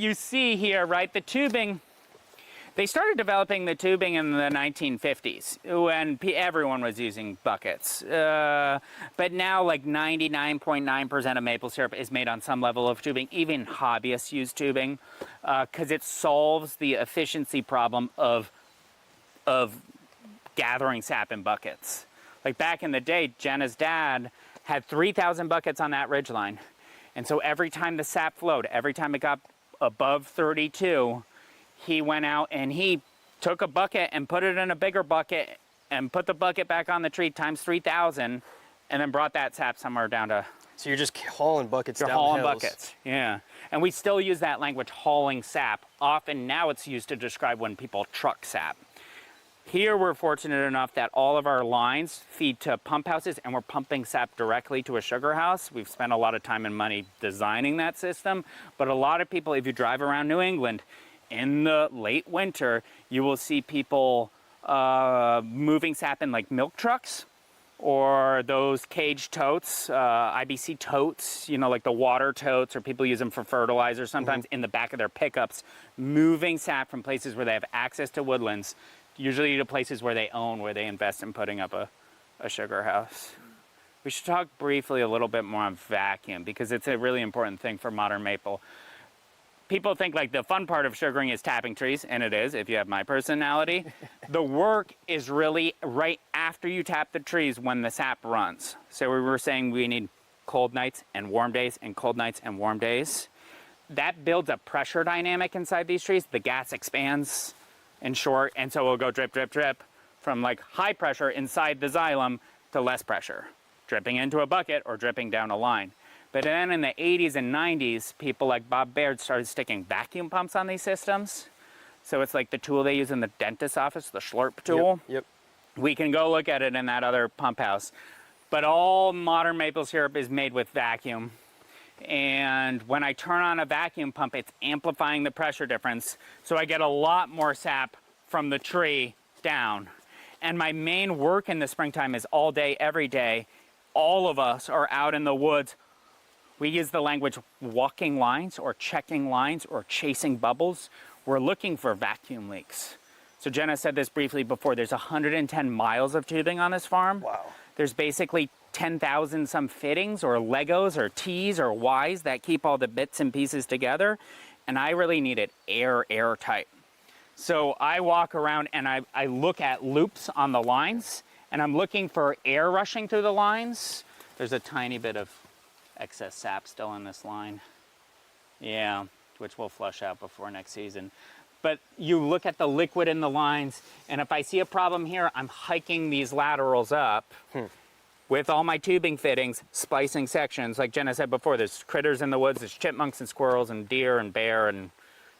you see here, right, the tubing, they started developing the tubing in the 1950s when everyone was using buckets. But now like 99.9% of maple syrup is made on some level of tubing. Even hobbyists use tubing because it solves the efficiency problem of gathering sap in buckets. Like back in the day, Jenna's dad had 3,000 buckets on that ridgeline. And so every time the sap flowed, every time it got above 32, he went out and he took a bucket and put it in a bigger bucket and put the bucket back on the tree times 3,000 and then brought that sap somewhere down to... So you're just hauling buckets down the hills. You're hauling buckets, yeah. And we still use that language, hauling sap. Often now it's used to describe when people truck sap. Here we're fortunate enough that all of our lines feed to pump houses and we're pumping sap directly to a sugar house. We've spent a lot of time and money designing that system, but a lot of people, if you drive around New England, in the late winter, you will see people moving sap in like milk trucks or those cage totes, IBC totes, you know, like the water totes, or people use them for fertilizer sometimes in the back of their pickups, moving sap from places where they have access to woodlands, usually to places where they own, where they invest in putting up a sugar house. We should talk briefly a little bit more on vacuum because it's a really important thing for modern maple. People think like the fun part of sugaring is tapping trees, and it is if you have my personality. The work is really right after you tap the trees when the sap runs. So we were saying we need cold nights and warm days and cold nights and warm days. That builds a pressure dynamic inside these trees. The gas expands in short, and so it'll go drip, drip, drip from like high pressure inside the xylem to less pressure, dripping into a bucket or dripping down a line. But then in the 80s and 90s, people like Bob Baird started sticking vacuum pumps on these systems. So it's like the tool they use in the dentist's office, the Schlurp tool. Yep. We can go look at it in that other pump house. But all modern maple syrup is made with vacuum. And when I turn on a vacuum pump, it's amplifying the pressure difference. So I get a lot more sap from the tree down. And my main work in the springtime is all day, every day. All of us are out in the woods. We use the language walking lines or checking lines or chasing bubbles. We're looking for vacuum leaks. So Jenna said this briefly before, there's 110 miles of tubing on this farm. Wow. There's basically 10,000 some fittings or Legos or T's or Y's that keep all the bits and pieces together. And I really need it airtight. So I walk around and I look at loops on the lines and I'm looking for air rushing through the lines. There's a tiny bit of excess sap still in this line. Yeah, which we'll flush out before next season. But you look at the liquid in the lines, and if I see a problem here, I'm hiking these laterals up with all my tubing fittings, splicing sections. Like Jenna said before, there's critters in the woods, there's chipmunks and squirrels and deer and bear and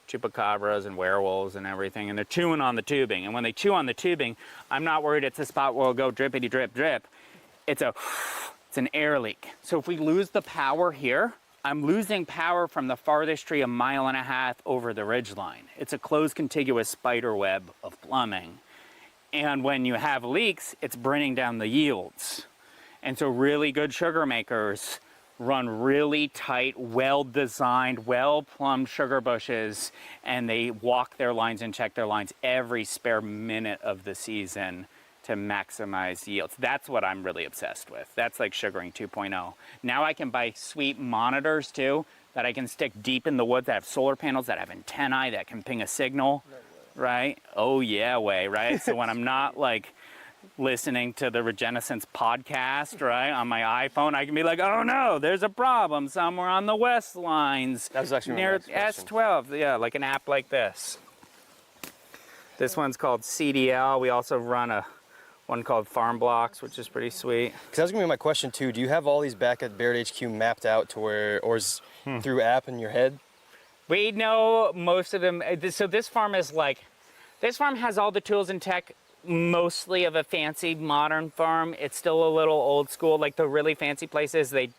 chupacabras and werewolves and everything, and they're chewing on the tubing. And when they chew on the tubing, I'm not worried it's a spot where it'll go drippity drip drip. It's an air leak. So if we lose the power here, I'm losing power from the farthest tree 1.5 miles over the ridgeline. It's a closed contiguous spider web of plumbing. And when you have leaks, it's bringing down the yields. And so really good sugar makers run really tight, well-designed, well-plumbed sugar bushes, and they walk their lines and check their lines every spare minute of the season to maximize yields. That's what I'm really obsessed with. That's like sugaring 2.0. Now I can buy sweet monitors too that I can stick deep in the woods that have solar panels, that have antennae, that can ping a signal, right? Oh yeah, way, right? So when I'm not like listening to the Regenescence podcast, right, on my iPhone, I can be like, oh no, there's a problem somewhere on the west lines. That was actually near S12, yeah, like an app like this. This one's called CDL. We also run one called Farm Blocks, which is pretty sweet. Because that was gonna be my question too. Do you have all these back at Baird HQ mapped out to where, or is through app in your head? We know most of them. So this farm has all the tools and tech, mostly of a fancy modern farm. It's still a little old school. Like the really fancy places, they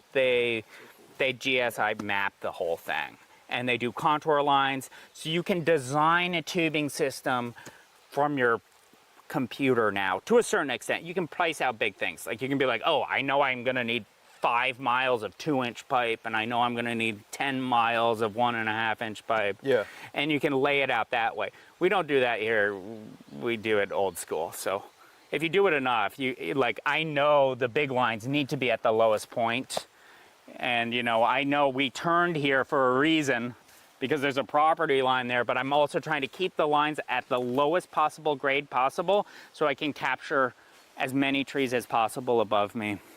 GSI map the whole thing. And they do contour lines. So you can design a tubing system from your computer now to a certain extent. You can price out big things. Like you can be like, oh, I know I'm gonna need 5 miles of 2-inch pipe, and I know I'm gonna need 10 miles of 1.5-inch pipe. Yeah. And you can lay it out that way. We don't do that here. We do it old school. So if you do it enough, I know the big lines need to be at the lowest point. And I know we turned here for a reason, because there's a property line there, but I'm also trying to keep the lines at the lowest possible grade possible so I can capture as many trees as possible above me.